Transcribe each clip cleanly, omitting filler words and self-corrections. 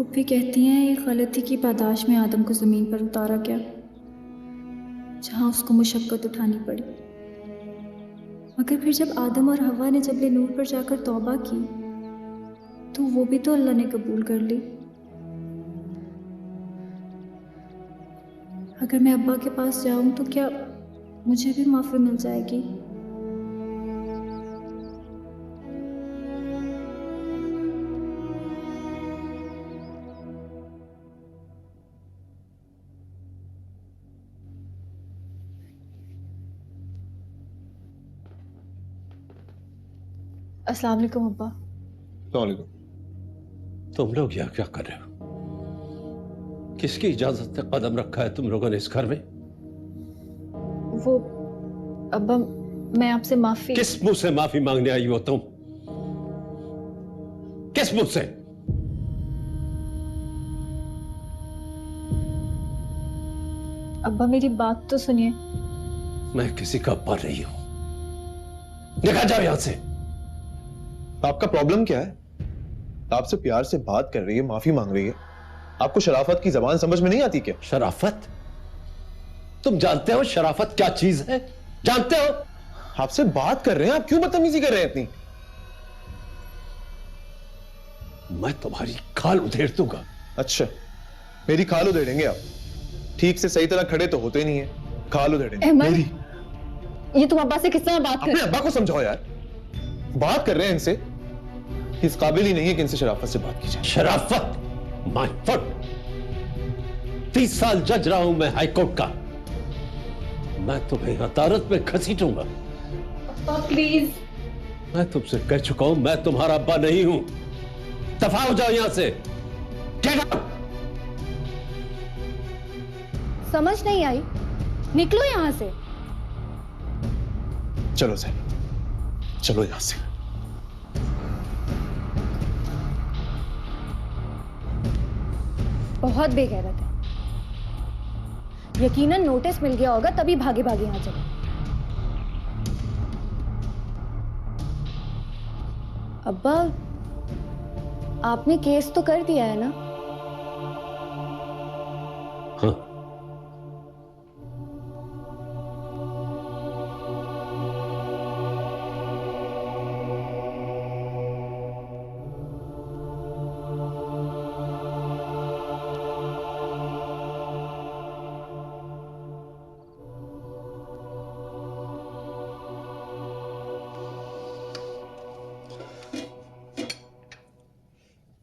फूफी कहती हैं एक गलती की पादाश में आदम को ज़मीन पर उतारा गया, जहाँ उसको मुशक्क़त उठानी पड़ी। मगर फिर जब आदम और हवा ने जबले नूर पर जाकर तौबा की, तो वो भी तो अल्लाह ने कबूल कर ली। अगर मैं अब्बा के पास जाऊं तो क्या मुझे भी माफ़ी मिल जाएगी? अस्सलाम वालेकुम अब्बा। वालेकुम। तुम लोग यहाँ क्या कर रहे हो? किसकी इजाजत से कदम रखा है तुम लोगों ने इस घर में? वो अब्बा, मैं आपसे माफ़ी। किस मुंह से माफी मांगने आई हो तुम? किस मुंह से? अब्बा मेरी बात तो सुनिए। मैं किसी का अब्बा नहीं हूं। निकल जाओ यहां से। आपका प्रॉब्लम क्या है? आपसे प्यार से बात कर रही है, माफी मांग रही है। आपको शराफत की जबान समझ में नहीं आती क्या? शराफत? तुम जानते हो शराफत क्या चीज है? जानते हो? आपसे बात कर रहे हैं, आप क्यों बदतमीजी कर रहे हैं इतनी? मैं तुम्हारी खाल उधेड़ दूंगा। अच्छा, मेरी खाल उधेड़ेंगे आप? ठीक से सही तरह खड़े तो होते नहीं है, खाल उधेड़ेंगे मेरी? ये तुम अब्बा से किस तरह बात अपने अब्बा को समझाओ यार। बात कर रहे हैं इनसे, इस काबिल ही नहीं है कि इनसे शराफत से बात की जाए। शराफत? My foot. 30 साल जज रहा हूं मैं हाईकोर्ट का। मैं तुम्हें अदालत में घसीटूंगा। अब्बा प्लीज। मैं तुमसे कह चुका हूं, मैं तुम्हारा अब्बा नहीं हूं। दफा हो जाओ यहां से। Get out! समझ नहीं आई, निकलो यहां से। चलो सर, चलो यहां से। बहुत बेगैरत है। यकीनन नोटिस मिल गया होगा तभी भागे भागे यहां चले। अब्बा, आपने केस तो कर दिया है ना? हाँ।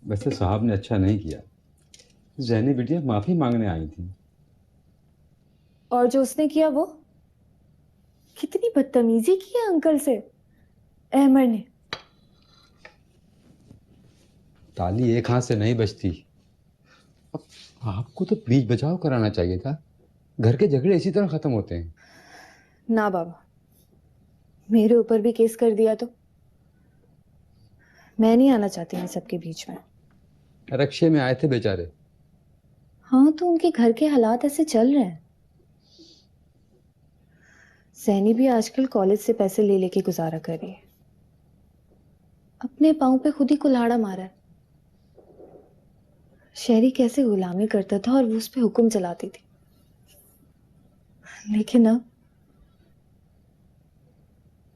वैसे साहब ने अच्छा नहीं किया। जैनी बिटिया माफी मांगने आई थी। और जो उसने किया वो कितनी बदतमीजी की है अंकल से, अहमद ने। ताली एक हाथ से नहीं बजती। अब आपको तो बीच बचाव कराना चाहिए था। घर के झगड़े इसी तरह खत्म होते हैं। ना बाबा, मेरे ऊपर भी केस कर दिया तो मैं नहीं आना चाहती इन सबके बीच में। रक्षे में आए थे बेचारे। हाँ, तो उनके घर के हालात ऐसे चल रहे हैं। सैनी भी आजकल कॉलेज से पैसे ले लेके गुजारा कर रही है। अपने पाँव पे खुद ही कुल्हाड़ा मारा है। शहरी कैसे गुलामी करता था और वो उस पे हुक्म चलाती थी, लेकिन अब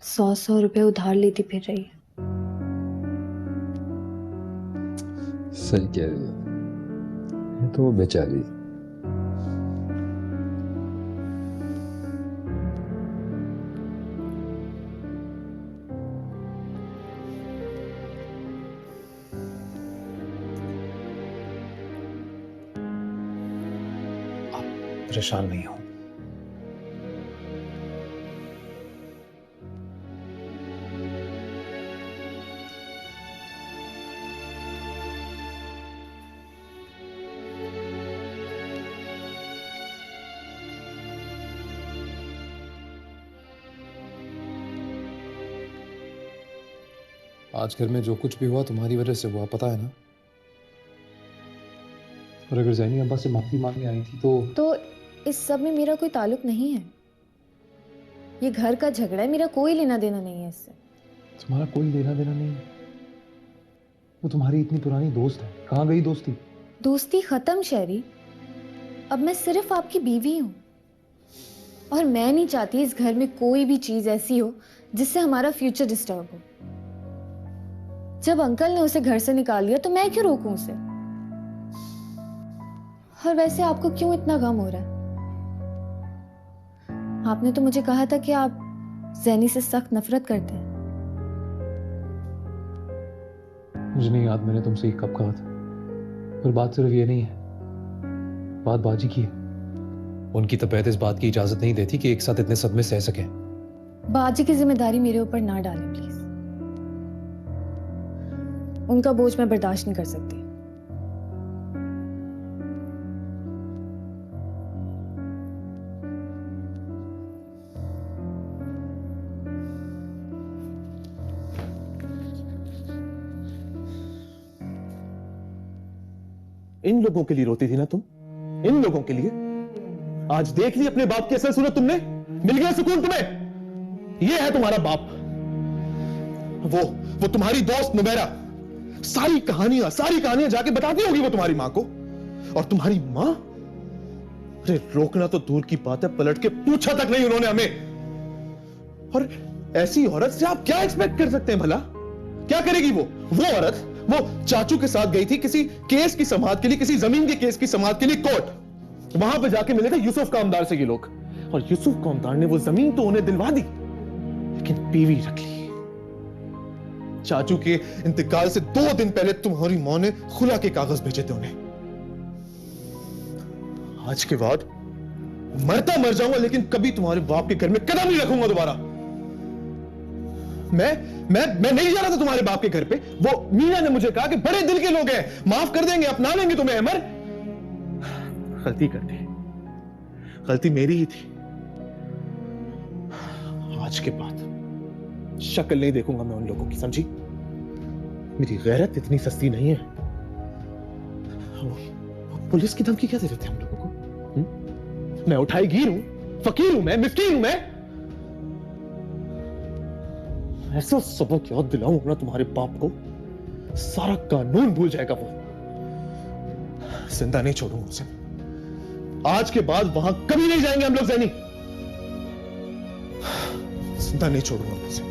100-100 रुपए उधार लेती फिर रही है। सही कह रही हो। ये तो वो बेचारी। परेशान नहीं हो। आज घर में जो कुछ भी हुआ तुम्हारी वजह से हुआ, पता है ना? और अगर जैनी अब्बा से माफी मांगने आई थी तो इस सब में मेरा कोई ताल्लुक नहीं है। ये घर का झगड़ा है, मेरा कोई लेना देना नहीं है इससे। तुम्हारा कोई लेना देना नहीं है? वो तुम्हारी इतनी पुरानी दोस्त है, कहाँ गई दोस्ती? दोस्ती खत्म शहरी। अब मैं सिर्फ आपकी बीवी हूं और मैं नहीं चाहती इस घर में कोई भी चीज ऐसी हो जिससे हमारा फ्यूचर डिस्टर्ब हो। जब अंकल ने उसे घर से निकाल दिया तो मैं क्यों रोकूं उसे? और वैसे आपको क्यों इतना गम हो रहा है? आपने तो मुझे कहा था कि आप ज़ैनी से सख्त नफरत करते हैं। मुझे नहीं याद मैंने तुमसे ये कब कहा था, पर बात सिर्फ ये नहीं है, बात बाजी की है। उनकी तबीयत इस बात की इजाजत नहीं देती कि एक साथ इतने सदमे सह सके। बाजी की जिम्मेदारी मेरे ऊपर ना डालें प्लीज। उनका बोझ मैं बर्दाश्त नहीं कर सकती। इन लोगों के लिए रोती थी ना तुम? इन लोगों के लिए? आज देख ली अपने बाप की असल सूरत तुमने? मिल गया सुकून तुम्हें? ये है तुम्हारा बाप। वो तुम्हारी दोस्त नुबैरा सारी कहानियां जाके बताती होगी वो तुम्हारी मां को। और तुम्हारी मां, अरे रोकना तो दूर की बात है, पलट के पूछा तक नहीं उन्होंने हमें। और ऐसी औरत से आप क्या एक्सपेक्ट कर सकते हैं भला? क्या करेगी वो औरत? वो चाचू के साथ गई थी किसी केस की समाअत के लिए, किसी जमीन के केस की समाअत के लिए कोर्ट। वहां पे जाके मिले थे यूसुफ कामदार से ये लोग, और यूसुफ कामदार ने वो जमीन तो उन्हें दिलवा दी, लेकिन बीवी रख ली। चाचू के इंतकाल से 2 दिन पहले तुम्हारी मां ने खुला के कागज भेजे थे उन्हें। आज के बाद मरता मर जाऊंगा, लेकिन कभी तुम्हारे बाप के घर में कदम नहीं रखूंगा दोबारा। मैं नहीं जा रहा था तुम्हारे बाप के घर पे। वो मीना ने मुझे कहा कि बड़े दिल के लोग हैं, माफ कर देंगे, अपना लेंगे तुम्हें। अमर, गलती कर दी, गलती मेरी ही थी। आज के बाद शक्ल नहीं देखूंगा मैं उन लोगों की, समझी? मेरी गैरत इतनी सस्ती नहीं है। पुलिस की धमकी क्या दे रहे थे हम लोगों को? मैं उठाई गिर हूं, फकीर हूं, मैं मिस्कीन हूं। मैं ऐसा सबक याद दिलाऊंगा ना तुम्हारे बाप को, सारा कानून भूल जाएगा वो। जिंदा नहीं छोड़ूंगा उसे। आज के बाद वहां कभी नहीं जाएंगे हम लोग ज़ैनी। जिंदा नहीं छोड़ूंगा उसे।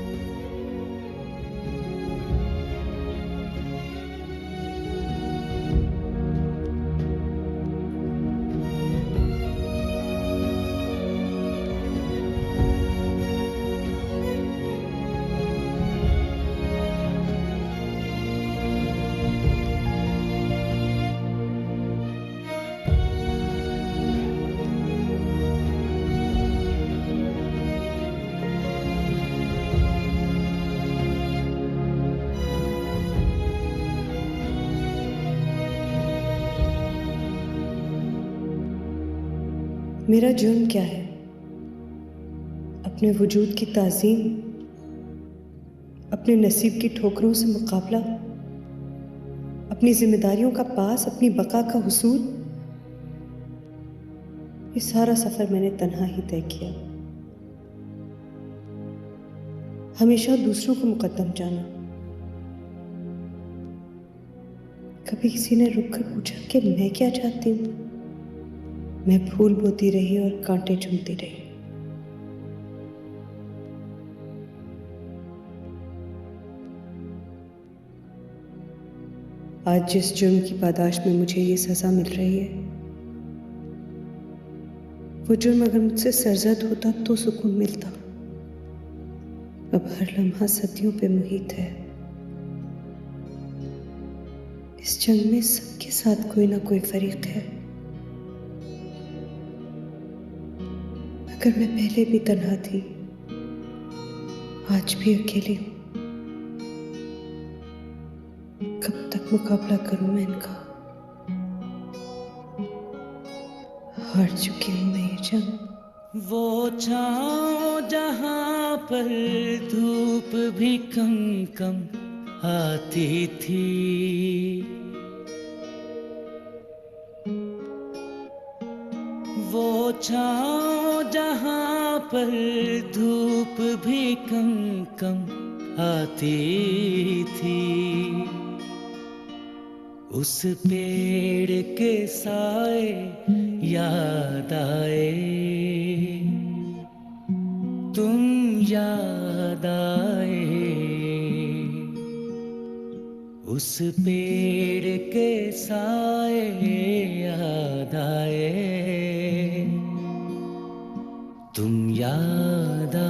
मेरा जुर्म क्या है? अपने वजूद की ताज़ीम, अपने नसीब की ठोकरों से मुकाबला, अपनी जिम्मेदारियों का पास, अपनी बका का हुसूल। ये सारा सफर मैंने तन्हा ही तय किया। हमेशा दूसरों को मुकद्दम जाना। कभी किसी ने रुककर पूछा कि मैं क्या चाहती हूँ? मैं फूल बोती रही और कांटे चुनती रही। आज जिस जुर्म की पादाश में मुझे ये सजा मिल रही है, वो जुर्म अगर मुझसे सरजद होता तो सुकून मिलता। अब हर लम्हा सदियों पे मुहित है। इस जंग में सबके साथ कोई ना कोई फरीक है। अगर मैं पहले भी तन्हा थी, आज भी अकेली हूं। कब तक मुकाबला करूं मैं इनका? हार चुकी हूं मैं ये जंग। वो छाँव जहाँ पर धूप भी कम कम आती थी, वो छाँव जहाँ पर धूप भी कम कम आती थी, उस पेड़ के साए याद आए, तुम याद आए। उस पेड़ के साए याद आए, तुम याद आए।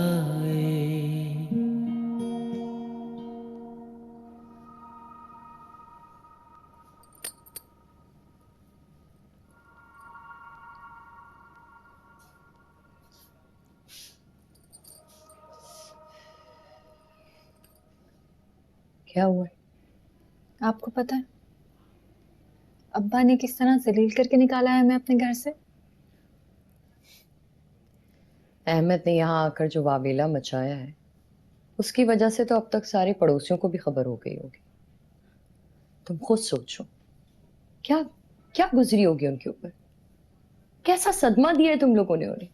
क्या हुआ है? आपको पता है अब्बा ने किस तरह जलील करके निकाला है हमें अपने घर से? अहमद ने यहाँ आकर जो वावेला मचाया है उसकी वजह से तो अब तक सारे पड़ोसियों को भी खबर हो गई होगी। तुम खुद सोचो क्या क्या गुजरी होगी उनके ऊपर, कैसा सदमा दिया है तुम लोगों ने उन्हें।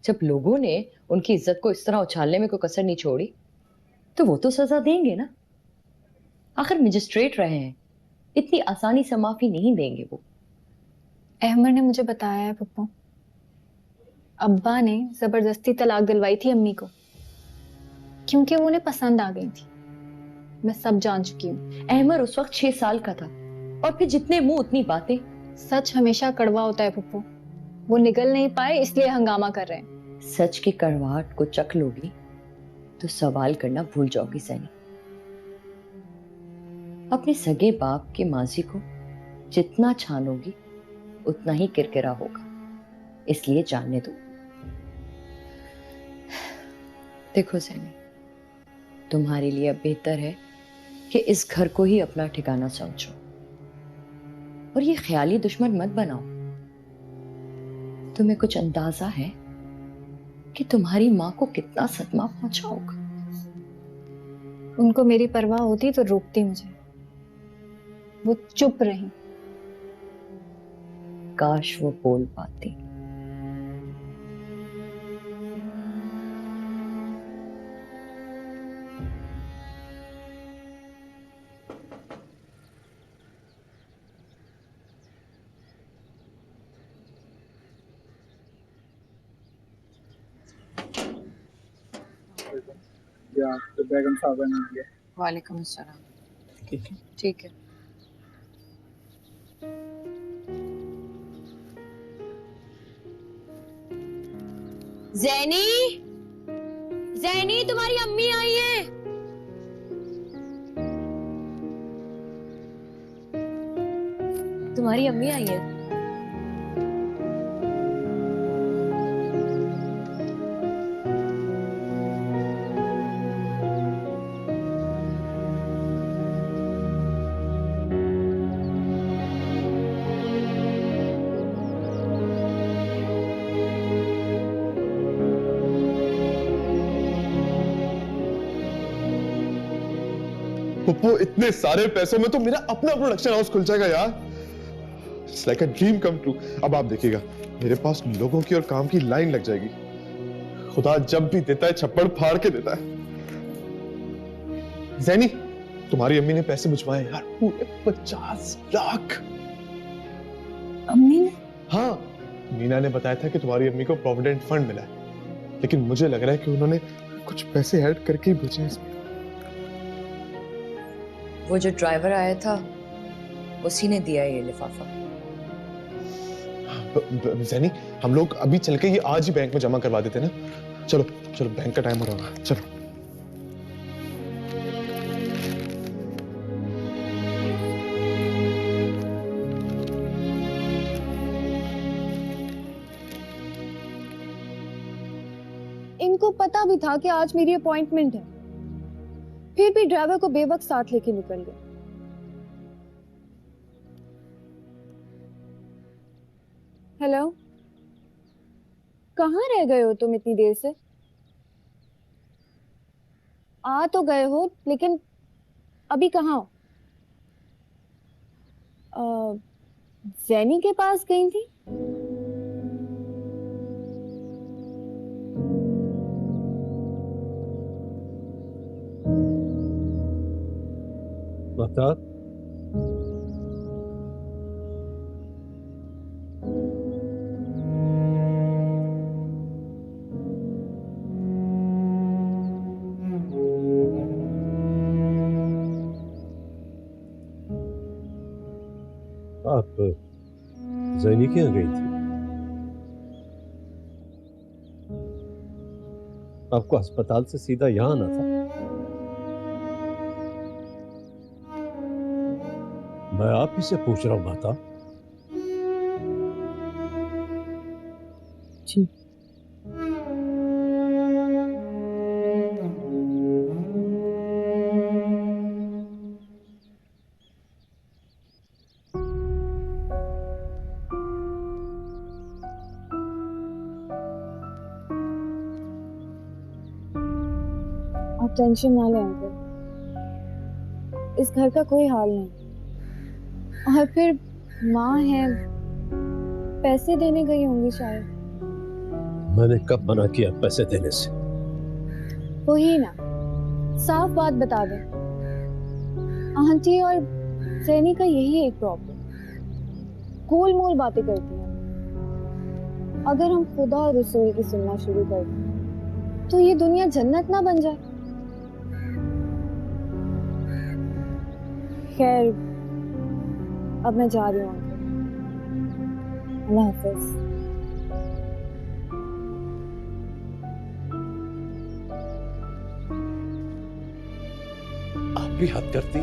जब लोगों ने उनकी इज्जत को इस तरह उछालने में कोई कसर नहीं छोड़ी तो वो तो सजा देंगे ना। आखिर मजिस्ट्रेट रहे हैं, इतनी आसानी से माफी नहीं देंगे वो। अहमद ने मुझे बताया है पप्पू, अब्बा ने जबरदस्ती तलाक दिलवाई थी अम्मी को क्योंकि वो उन्हें पसंद आ गई थी। मैं सब जान चुकी हूँ। अहमद उस वक्त 6 साल का था और फिर जितने मुंह उतनी बातें। सच हमेशा कड़वा होता है पप्पू, वो निगल नहीं पाए इसलिए हंगामा कर रहे हैं। सच की कड़वाहट को चख लोगी तो सवाल करना भूल जाओगी सैनी। अपने सगे बाप के माजी को जितना छानोगी उतना ही किरकिरा होगा, इसलिए जानने दो। देखो सैनी, तुम्हारे लिए अब बेहतर है कि इस घर को ही अपना ठिकाना समझो और ये ख्याली दुश्मन मत बनाओ। तुम्हें कुछ अंदाजा है कि तुम्हारी माँ को कितना सदमा पहुंचा होगा? उनको मेरी परवाह होती तो रोकती मुझे, वो चुप रही। काश वो बोल पाती। तो बेगम साहब ने वालेकुम अस्सलाम। ठीक है। ज़ैनी, ज़ैनी तुम्हारी अम्मी आई है। तुम्हारी अम्मी आई है। पप्पू, इतने सारे पैसों में तो मेरा अपना प्रोडक्शन हाउस खुल जाएगा यार। It's like a dream come true. अब आप देखिएगा, मेरे पास लोगों की और काम की लाइन लग जाएगी। खुदा जब भी देता है छप्पड़ फाड़ के देता है। जैनी, तुम्हारी अम्मी ने पैसे भिजवाए यार, पूरे 50 लाख। अम्मी ने? हाँ, मीना ने बताया था कि तुम्हारी अम्मी को प्रोविडेंट फंड मिला है, लेकिन मुझे लग रहा है कि उन्होंने कुछ पैसे ऐड करके ही भेजे इसमें। वो जो ड्राइवर आया था उसी ने दिया ये लिफाफा। जैनी, हम लोग अभी चल के ये आज ही बैंक में जमा करवा देते ना। चलो चलो, बैंक का टाइम हो रहा है, चलो। इनको पता भी था कि आज मेरी अपॉइंटमेंट है, फिर भी ड्राइवर को बेवक्त साथ लेके निकल गए। हेलो, कहाँ रह गए हो तुम इतनी देर से? आ तो गए हो लेकिन अभी कहाँ हो? जैनी के पास गई थी। बता बेटा, आप ज़ैनी के यहाँ गई थी? आपको अस्पताल से सीधा यहाँ आना था। मैं आप ही से पूछ रहा हूँ माता। जी आप टेंशन ना लें अंकल, इस घर का कोई हाल नहीं। और फिर माँ है, पैसे देने गई होंगी शायद। मैंने कब मना किया पैसे देने से? वही ना, साफ बात बता दें। आंटी और सैनी का यही एक प्रॉब्लम, गोल मोल बातें करती हैं। अगर हम खुदा और रसूल की सुनना शुरू कर दें तो ये दुनिया जन्नत ना बन जाए। खैर, अब मैं जा रही हूँ अंकल। अल्लाह हाफिज। आप भी हद करती,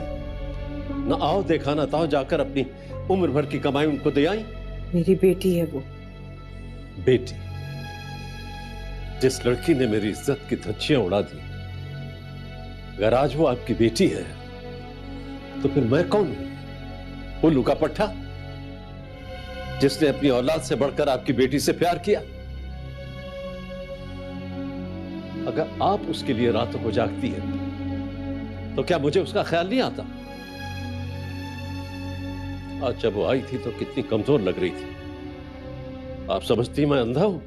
ना आओ देखा ना ताओ, जाकर अपनी उम्र भर की कमाई उनको दे आई। मेरी बेटी है वो। बेटी? जिस लड़की ने मेरी इज्जत की धज्जियां उड़ा दी, अगर आज वो आपकी बेटी है तो फिर मैं कौन हूं? उल्लू का पट्टा जिसने अपनी औलाद से बढ़कर आपकी बेटी से प्यार किया। अगर आप उसके लिए रातों को जागती हैं तो क्या मुझे उसका ख्याल नहीं आता? आज जब वो आई थी तो कितनी कमजोर लग रही थी। आप समझती मैं अंधा हूं?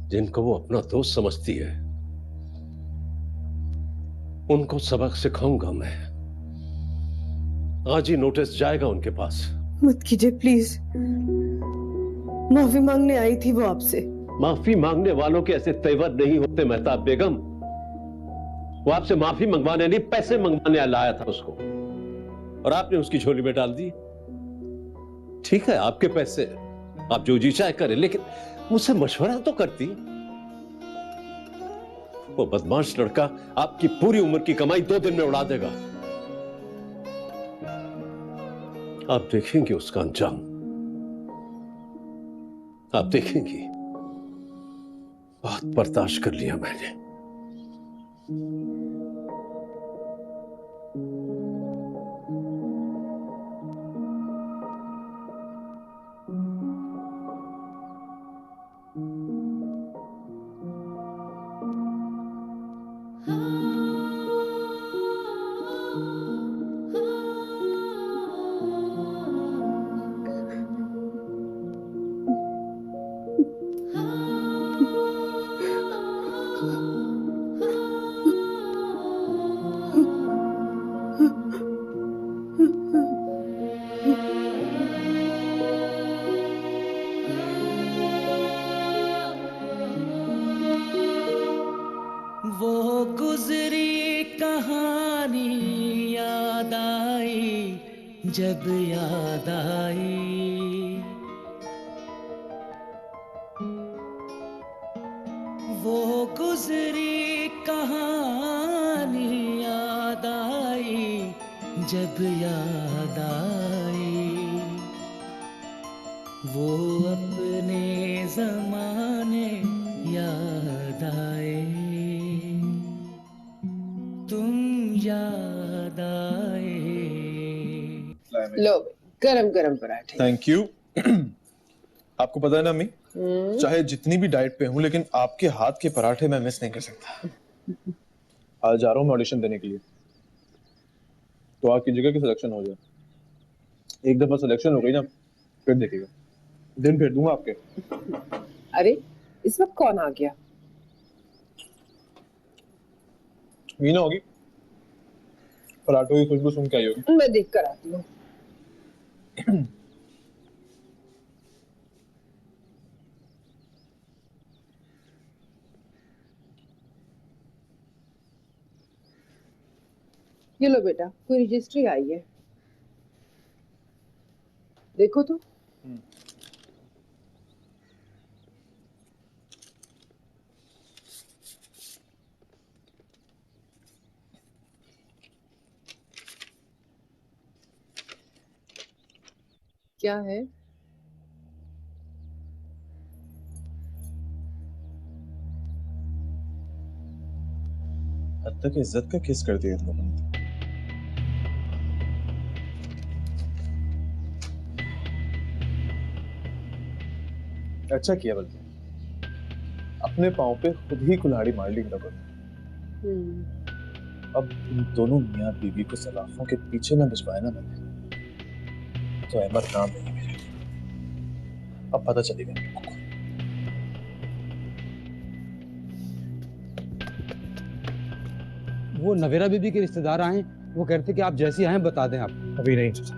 जिनको वो अपना दोस्त समझती है उनको सबक सिखाऊंगा मैं। आज ही नोटिस जाएगा उनके पास। मत कीजिए प्लीज, माफी मांगने आई थी वो आपसे। माफी मांगने वालों के ऐसे तेवर नहीं होते मेहताब बेगम। वो आपसे माफी मंगवाने नहीं, पैसे मंगवाने लाया था उसको, और आपने उसकी झोली में डाल दी। ठीक है, आपके पैसे, आप जो जी चाहे करें, लेकिन मुझसे मशवरा तो करती। वो बदमाश लड़का आपकी पूरी उम्र की कमाई 2 दिन में उड़ा देगा। आप देखेंगे उसका अंजाम, आप देखेंगी। बहुत बर्दाश्त कर लिया मैंने। वो गुजरी कहानी याद आई, जब याद आई। वो गुजरी कहानी याद आई, जब याद आई। वो अपने जमाने याद आए, तुम याद आए। लो गरम गरम पराठे। Thank you. आपको पता है ना अम्मी, चाहे जितनी भी डाइट पे हूँ लेकिन आपके हाथ के पराठे मैं मिस नहीं कर सकता। आज जा रहा हूँ मैं ऑडिशन देने के लिए, तो आपकी जगह की सिलेक्शन हो जाए। एक दफा सिलेक्शन हो गई ना, फिर देखिएगा, दिन फेर दूंगा आपके। अरे इस वक्त कौन आ गया? मीना होगी, पराठों की खुशबू सुन के आई होगी। मैं देख कर आती हूँ। ये लो बेटा, कोई रजिस्ट्री आई है, देखो तो। क्या है? हद तक इज्जत का किस कर दिया इन लोगों ने। अच्छा किया बल्कि अपने पाँव पे खुद ही कुल्हाड़ी मार ली इन लोगों ने। अब इन दोनों मियाँ बीवी को सलाखों के पीछे न भिजवाया ना मैंने तो अहमद नाम नहीं मेरे। अब पता चलेगा इन लोगों को। वो नवेरा बीबी के रिश्तेदार आए, वो कहते कि आप जैसी आए बता दें आप। अभी नहीं चाचा।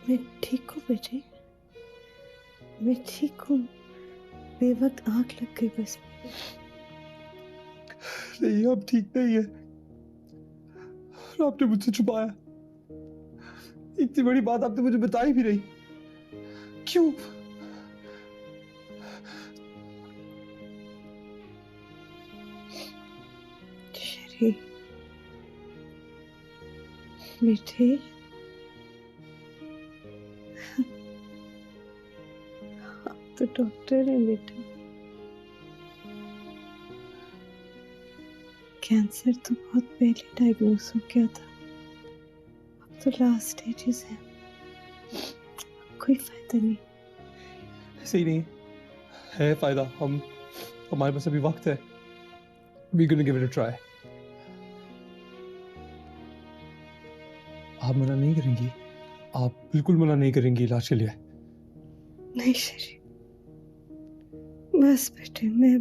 मैं ठीक हूँ बेटे, मैं ठीक हूँ। बेवक्त आंख लग गई बस। नहीं अब ठीक नहीं है। आपने मुझसे छुपाया, इतनी बड़ी बात आपने मुझे बताई भी नहीं। क्यों? शरी बेटे, आप तो डॉक्टर हैं बेटा। कैंसर तो बहुत पहले डायग्नोस हो गया था, अब तो लास्ट स्टेजेस है, कोई फायदा नहीं। सही नहीं है फायदा। हमारे पास अभी वक्त है। We're gonna give it a try. आप मना नहीं करेंगी? आप बिल्कुल मना नहीं करेंगी इलाज के लिए? नहीं शरी, बस बेटे, मैं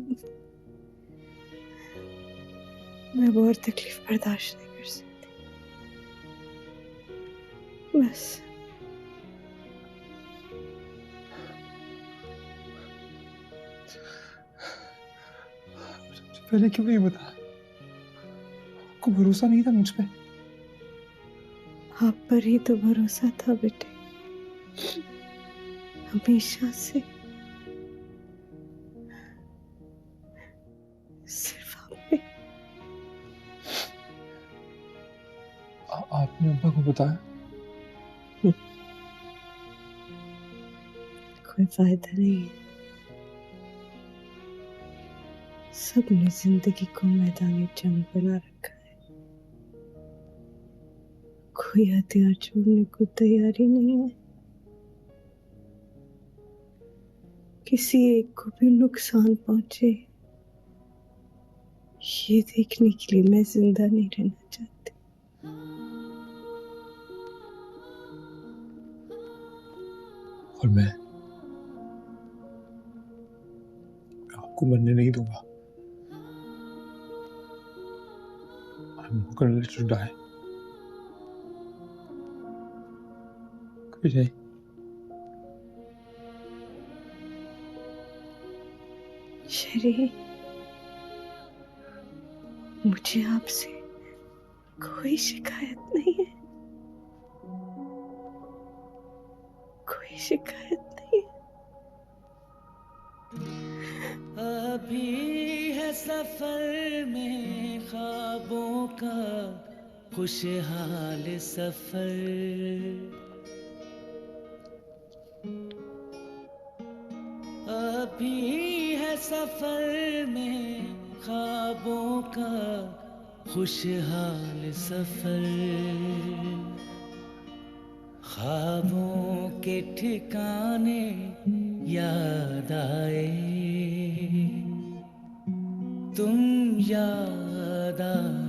और तकलीफ बर्दाश्त नहीं कर सकती। बस पहले क्यों नहीं बताया? आपको भरोसा नहीं था मुझ पे? आप पर ही तो भरोसा था बेटे, हमेशा से। सिर्फ आप पे। आपने अब्बा को बताया? कोई फायदा नहीं है, सबने जिंदगी को मैदानी जंग बना रखा है, कोई हथियार छोड़ने को तैयार ही नहीं है। किसी एक को भी नुकसान पहुंचे ये देखने के लिए मैं जिंदा नहीं रहना चाहती। और मैं आपको मरने नहीं दूंगा। I'm not gonna let you die. कभी नहीं। शेरी, मुझे आपसे कोई शिकायत नहीं है, कोई शिकायत नहीं है। अभी है सफर में ख्वाबों का खुशहाल सफर, अभी है सफर में ख्वाबों का खुशहाल सफर, ख्वाबों के ठिकाने याद आए, तुम याद आए।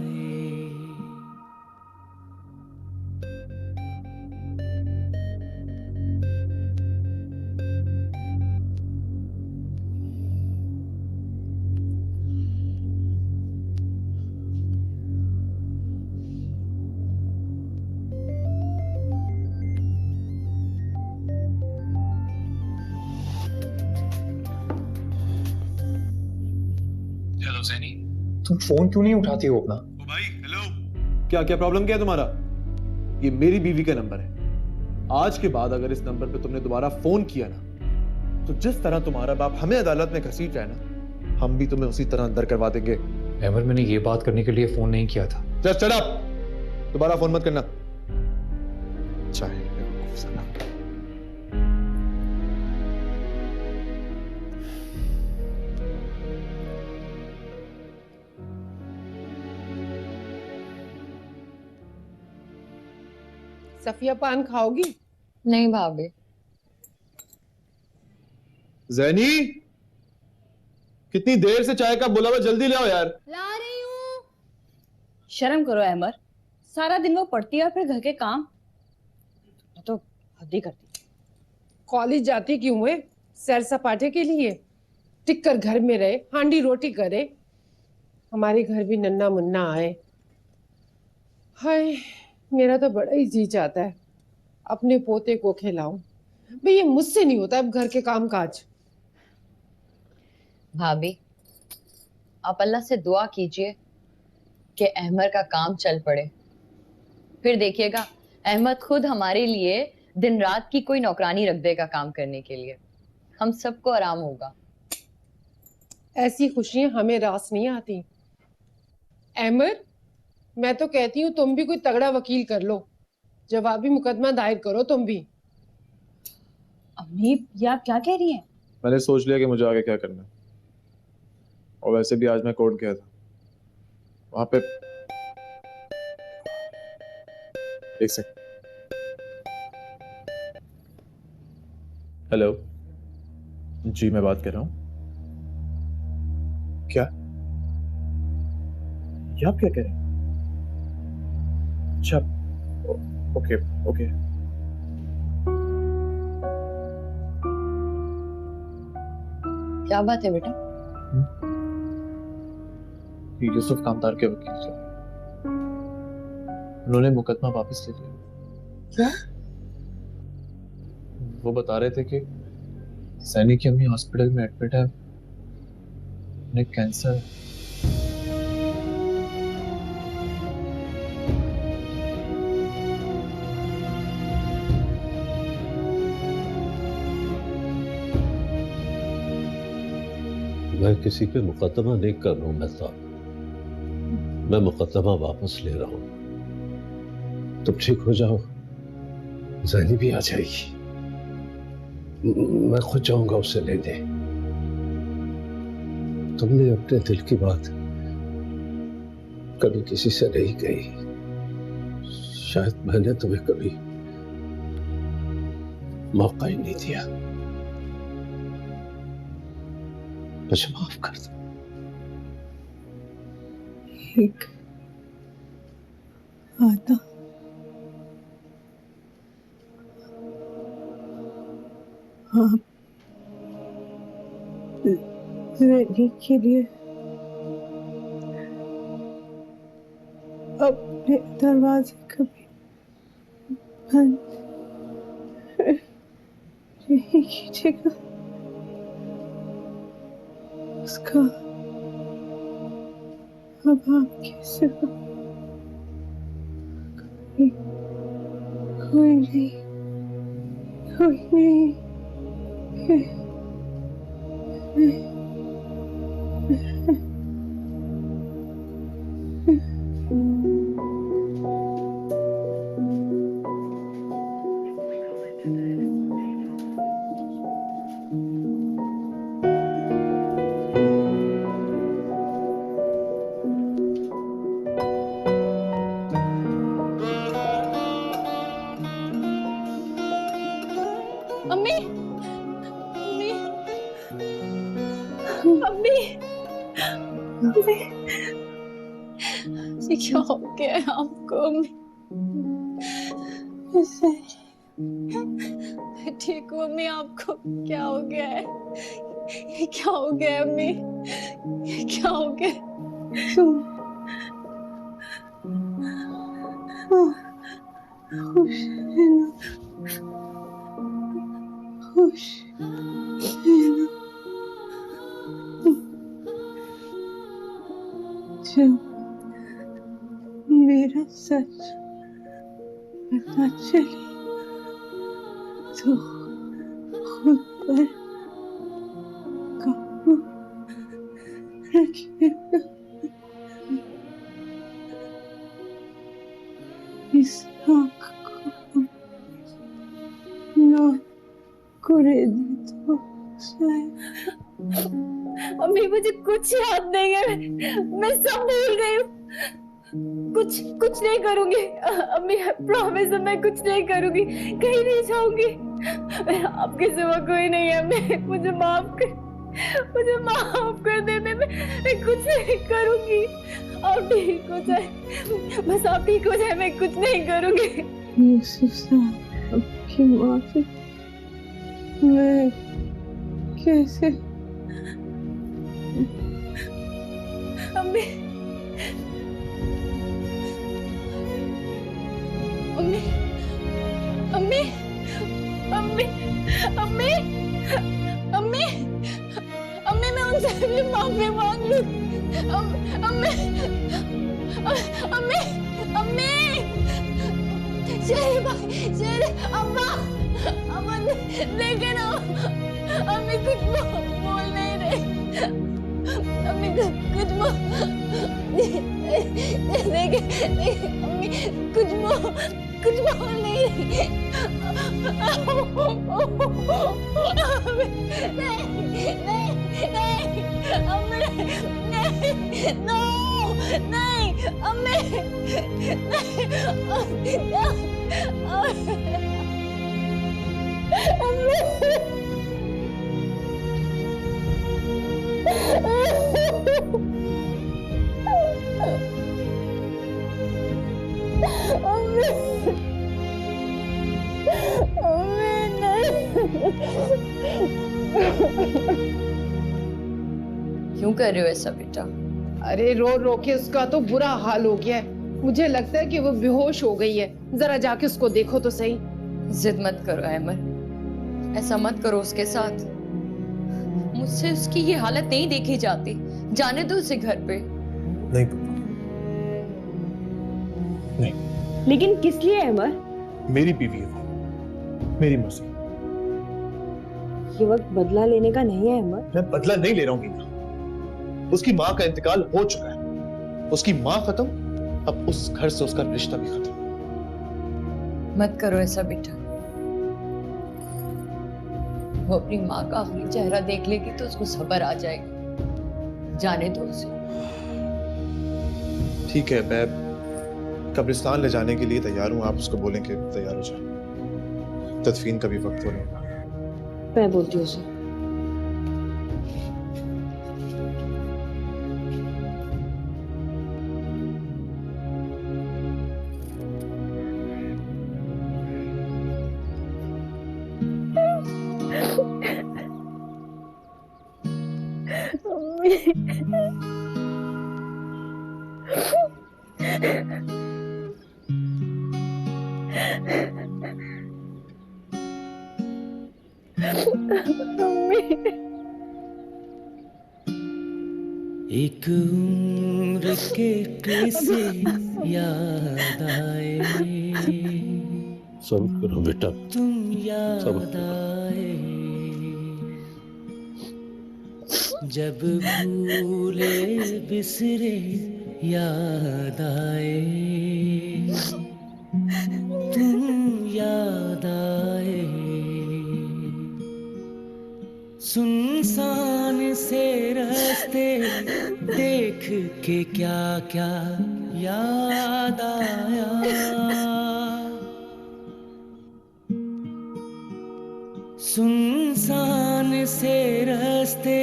हेलो ज़ैनी, तुम फोन क्यों नहीं उठाती हो अपना? ओ भाई, हेलो। क्या क्या प्रॉब्लम क्या है तुम्हारा? ये मेरी बीवी का नंबर है। आज के बाद अगर इस नंबर पे तुमने दोबारा फोन किया ना, तो जिस तरह तुम्हारा बाप हमें अदालत में घसीट रहा है ना, हम भी तुम्हें उसी तरह अंदर करवा देंगे। अहमद, मैंने ये बात करने के लिए फोन नहीं किया था। जस्ट शट अप, दोबारा फोन मत करना। चाहे साला। सफिया पान खाओगी? नहीं भाभी। ज़ैनी, कितनी देर से चाय का बुलावा, जल्दी ले आओ यार। ला रही हूँ। शर्म करो अहमद, सारा दिन वो पढ़ती है और फिर घर के काम, तो हद ही करती। कॉलेज जाती क्यों है? सैर सपाटे के लिए? टिक कर घर में रहे, हांडी रोटी करे। हमारे घर भी नन्ना मुन्ना आए। हाय, मेरा तो बड़ा ही जी चाहता है अपने पोते को खिलाऊं। भाई ये मुझसे नहीं होता अब घर के काम काज। भाभी, आप अल्लाह से दुआ कीजिए कि अहमद का काम चल पड़े, फिर देखिएगा अहमद खुद हमारे लिए दिन रात की कोई नौकरानी रख देगा काम करने के लिए, हम सबको आराम होगा। ऐसी खुशियां हमें रास नहीं आती। अहमद, मैं तो कहती हूँ तुम भी कोई तगड़ा वकील कर लो, जवाबी मुकदमा दायर करो तुम भी। अम्मी, ये आप क्या कह रही हैं? मैंने सोच लिया कि मुझे आगे क्या करना है, और वैसे भी आज मैं कोर्ट गया था, वहां पे एक सेकंड। हेलो जी, मैं बात कर रहा हूँ। क्या ये आप क्या कह रहे हैं? अच्छा, ओके ओके। क्या बात है बेटा? यूसुफ कामदार के वकील थे, उन्होंने मुकदमा वापस ले लिया। क्या? वो बता रहे थे कि सैनी की अम्मी हॉस्पिटल में एडमिट है, उन्हें कैंसर है। मैं किसी पे मुकदमा नहीं कर रहा हूं मेहताब, मैं मुकदमा वापस ले रहा हूं। तुम ठीक हो जाओ, ज़ैनी भी आ जाएगी, मैं खुद जाऊंगा उसे लेने। तुमने अपने दिल की बात कभी किसी से नहीं कही, शायद मैंने तुम्हें कभी मौका ही नहीं दिया। मुझे माफ कर दो। एक वादा, आप रहने के लिए अपने दरवाजे कभी बंद नहीं कीजिएगा। उसका अब आपके सिवा कोई नहीं, कोई नहीं। अम्मी, अम्मी, अम्मी, अम्मी, ये क्या हो गया है आपको अम्मी? मैं ठीक हूँ अम्मी, आपको क्या हो गया है? ये क्या हो गया है अम्मी? ये क्या हो गया? खुश है ना? खुश है ना? जब मेरा सच पता चले तो खुद पर काबू रखिएगा। इस आँख को ना करे तो अम्मी मुझे कुछ याद नहीं है, मैं सब भूल गई हूँ। कुछ नहीं करूंगी अम्मी, प्रॉमिस मैं कुछ नहीं करूंगी, कहीं नहीं जाऊंगी। आपके सिवा कोई नहीं है अम्मी, मुझे माफ कर दे। मैं कुछ नहीं करूंगी। आप ठीक हो जाए, बस आप ठीक हो जाए, मैं कुछ नहीं करूंगी। यूसुफ साहब, आपकी माफी मैं कैसे? अम्मी, अम्मी, अम्मी, अम्मी, अम्मी, अम्मी, अम्मी, मैं उनसे भी माफी मांग लूं। अम्मी, अम्मी, अम्मी, शेरे भाई, शेरे, अम्मा, अम्मा लेकिन अम्मी कुछ बोल नहीं रहे। अम्मी कुछ बोल देखिए, अम्मी कुछ बोल नहीं रही। नहीं, अम्मी, नहीं, नो, नहीं, अम्मी, क्यों कर रहे हो ऐसा बेटा? अरे रो रो के उसका तो बुरा हाल हो गया है। मुझे लगता है कि वो बेहोश हो गई है। जरा जाके उसको देखो तो सही। जिद मत करो अहमद, ऐसा मत करो उसके साथ। मुझसे उसकी ये हालत नहीं देखी जाती। जाने दो उसे घर पे। नहीं पापा, नहीं। लेकिन किस लिए अहमद? मेरी बीवी है वो, मेरी मर्जी। ये वक्त बदला लेने का नहीं है अहमद। मैं बदला नहीं ले रहा हूँ मीना। उसकी माँ का इंतकाल हो चुका है। उसकी माँ खत्म, अब उस घर से उसका रिश्ता भी खत्म। मत करो ऐसा बेटा। वो अपनी माँ का आखिरी चेहरा देख लेगी तो उसको सब्र आ जाएगा। जाने दो उसे। ठीक है, मैं कब्रिस्तान ले जाने के लिए तैयार हूँ। आप उसको बोलें कि तैयार हो जाए। तदफीन का भी वक्त हो रहा है। मैं बोलती हूँ उसे। एक उम्र के किस्से याद आए, सब्र करो बेटा, तुम सब्र याद करो। आए, जब भूले बिसरे याद आए, तुम याद आए, सुनसान से रास्ते देख के क्या क्या याद आया, सुनसान से रास्ते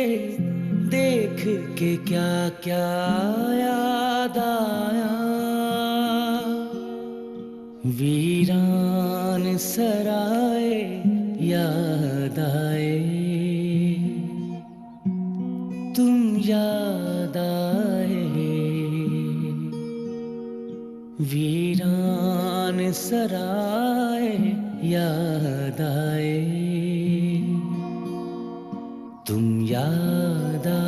देख के क्या क्या याद आया, वीरान सराय याद आए, तुम याद आए, वीरान सराय याद आए, तुम याद आए।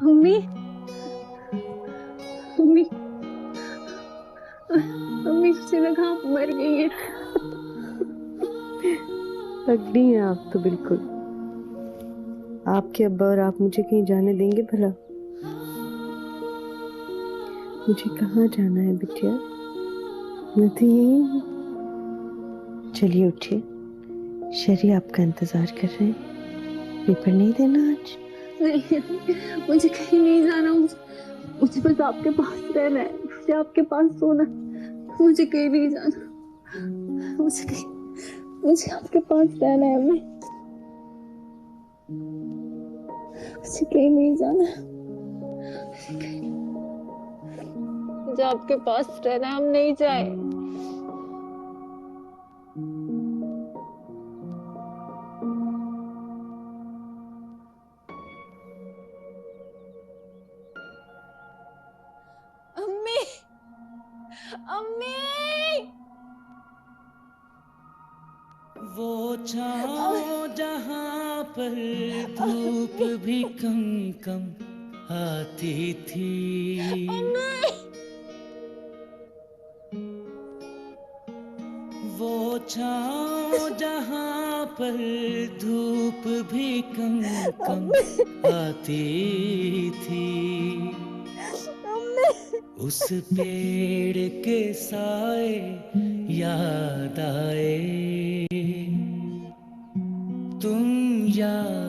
मम्मी, मम्मी, मम्मी मुझे लगा आप मर गई है। तगड़ी हैं आप तो बिल्कुल। आपके अब्बा और आप मुझे कहीं जाने देंगे भला? मुझे कहाँ जाना है बिटिया? मैं तो यही हूँ। चलिए उठिए, शरी आपका इंतजार कर रहे हैं। पेपर नहीं देना आज? नहीं, मुझे कहीं नहीं जाना, मुझे बस आपके पास रहना है, मुझे आपके पास सोना, मुझे कहीं नहीं जाना, मुझे आपके पास रहना है। मुझे कहीं नहीं जाना, मुझे आपके पास रहना है, हम नहीं जाए। अम्मी, अम्मी, वो छाँव जहाँ पर धूप भी कम कम आती थी, वो छाँव जहाँ पर धूप भी कम कम आती थी, उस पेड़ के साए याद आए, तुम याद